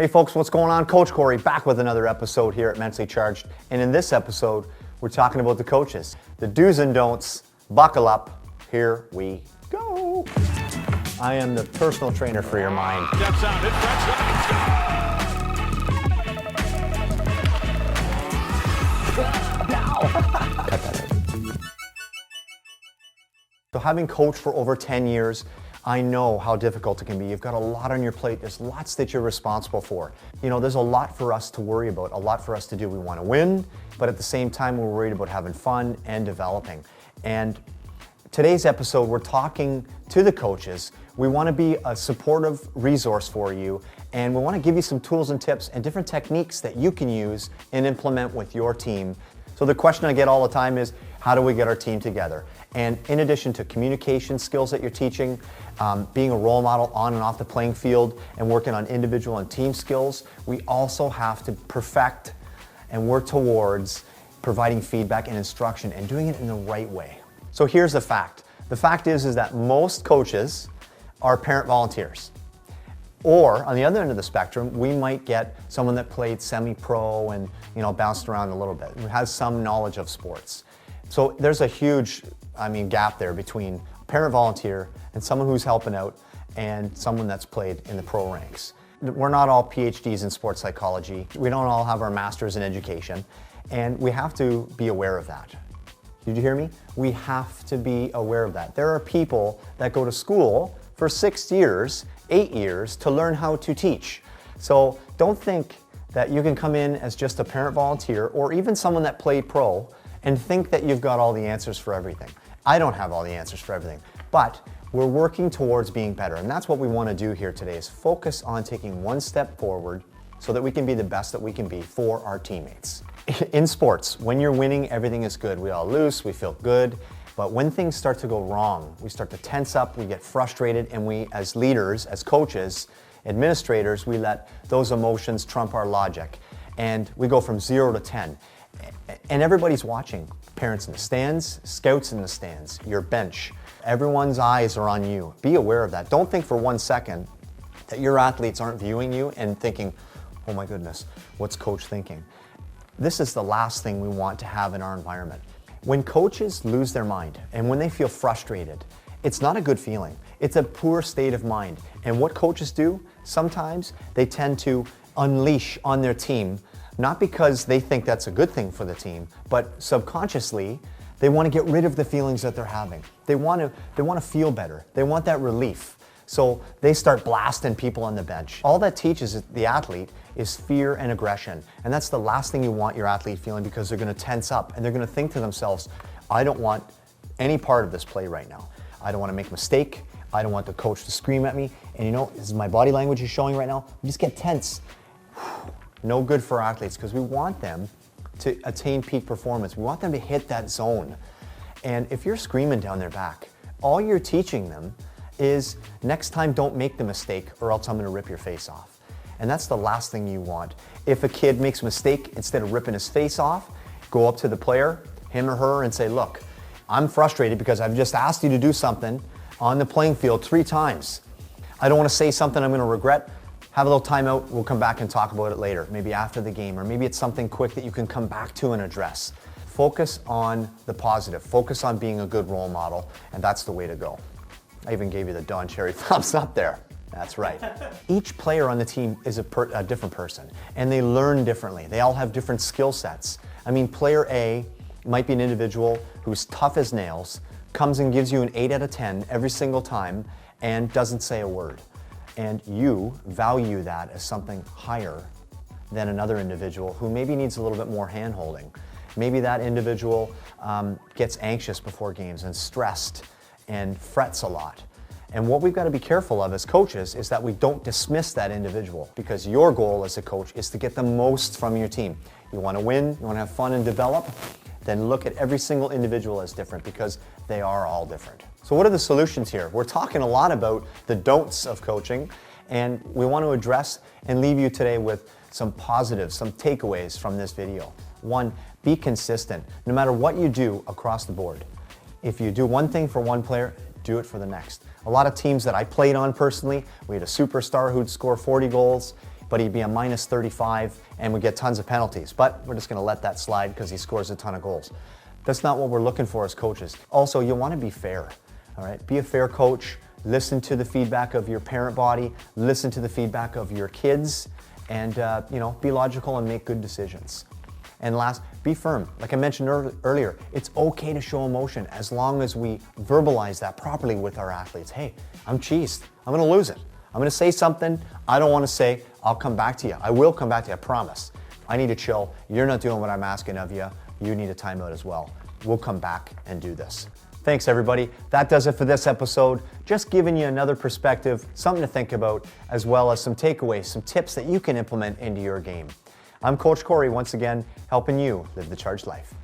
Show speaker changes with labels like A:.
A: Hey folks, what's going on? Coach Corey back with another episode here at Mentally Charged. And in this episode, we're talking about the coaches. The do's and don'ts. Buckle up. Here we go. I am the personal trainer for your mind.
B: Steps out, hit
A: Cut that out. So having coached for over 10 years, I know how difficult it can be. You've got a lot on your plate. There's lots that you're responsible for. You know, there's a lot for us to worry about, a lot for us to do. We want to win, but at the same time, we're worried about having fun and developing. And today's episode, we're talking to the coaches. We want to be a supportive resource for you, and we want to give you some tools and tips and different techniques that you can use and implement with your team. So the question I get all the time is, how do we get our team together? And in addition to communication skills that you're teaching, being a role model on and off the playing field, and working on individual and team skills, we also have to perfect and work towards providing feedback and instruction and doing it in the right way. So here's the fact. The fact is that most coaches are parent volunteers. Or on the other end of the spectrum, we might get someone that played semi-pro and bounced around a little bit, who has some knowledge of sports. So there's a huge, gap there between parent volunteer and someone who's helping out and someone that's played in the pro ranks. We're not all PhDs in sports psychology. We don't all have our masters in education, and we have to be aware of that. Did you hear me? We have to be aware of that. There are people that go to school for 6 years, 8 years to learn how to teach. So don't think that you can come in as just a parent volunteer or even someone that played pro and think that you've got all the answers for everything. I don't have all the answers for everything, but we're working towards being better. And that's what we want to do here today, is focus on taking one step forward so that we can be the best that we can be for our teammates. In sports, when you're winning, everything is good. We all lose, we feel good. But when things start to go wrong, we start to tense up, we get frustrated, and we, as leaders, as coaches, administrators, we let those emotions trump our logic. And we go from 0 to 10. And everybody's watching. Parents in the stands, scouts in the stands, your bench. Everyone's eyes are on you. Be aware of that. Don't think for 1 second that your athletes aren't viewing you and thinking, oh my goodness, what's coach thinking? This is the last thing we want to have in our environment. When coaches lose their mind and when they feel frustrated, it's not a good feeling. It's a poor state of mind. And what coaches do, sometimes they tend to unleash on their team, not because they think that's a good thing for the team, but subconsciously, they want to get rid of the feelings that they're having. They want to feel better. They want that relief. So they start blasting people on the bench. All that teaches the athlete is fear and aggression. And that's the last thing you want your athlete feeling, because they're going to tense up and they're going to think to themselves, I don't want any part of this play right now. I don't want to make a mistake. I don't want the coach to scream at me. And this is my body language is showing right now. You just get tense. No good for athletes, because we want them to attain peak performance. We want them to hit that zone. And if you're screaming down their back, all you're teaching them is next time don't make the mistake or else I'm going to rip your face off. And that's the last thing you want. If a kid makes a mistake, instead of ripping his face off, go up to the player, him or her, and say, look, I'm frustrated because I've just asked you to do something on the playing field 3 times. I don't want to say something I'm going to regret. Have a little timeout, we'll come back and talk about it later, maybe after the game, or maybe it's something quick that you can come back to and address. Focus on the positive, focus on being a good role model, and that's the way to go. I even gave you the Don Cherry thumbs up there. That's right. Each player on the team is a different person, and they learn differently. They all have different skill sets. Player A might be an individual who's tough as nails, comes and gives you an 8 out of 10 every single time, and doesn't say a word. And you value that as something higher than another individual who maybe needs a little bit more hand-holding. Maybe that individual gets anxious before games and stressed and frets a lot. And what we've got to be careful of as coaches is that we don't dismiss that individual, because your goal as a coach is to get the most from your team. You want to win, you want to have fun and develop, then look at every single individual as different, because they are all different. So what are the solutions here? We're talking a lot about the don'ts of coaching, and we want to address and leave you today with some positives, some takeaways from this video. 1, be consistent, no matter what you do across the board. If you do one thing for one player, do it for the next. A lot of teams that I played on personally, we had a superstar who'd score 40 goals. but he'd be a minus 35 and would get tons of penalties. But we're just going to let that slide because he scores a ton of goals. That's not what we're looking for as coaches. Also, you want to be fair, all right? Be a fair coach. Listen to the feedback of your parent body. Listen to the feedback of your kids, and be logical and make good decisions. And last, be firm. Like I mentioned earlier, it's okay to show emotion as long as we verbalize that properly with our athletes. Hey, I'm cheesed. I'm going to lose it. I'm going to say something I don't want to say. I'll come back to you. I will come back to you, I promise. I need to chill. You're not doing what I'm asking of you. You need a timeout as well. We'll come back and do this. Thanks, everybody. That does it for this episode. Just giving you another perspective, something to think about, as well as some takeaways, some tips that you can implement into your game. I'm Coach Corey, once again, helping you live the charged life.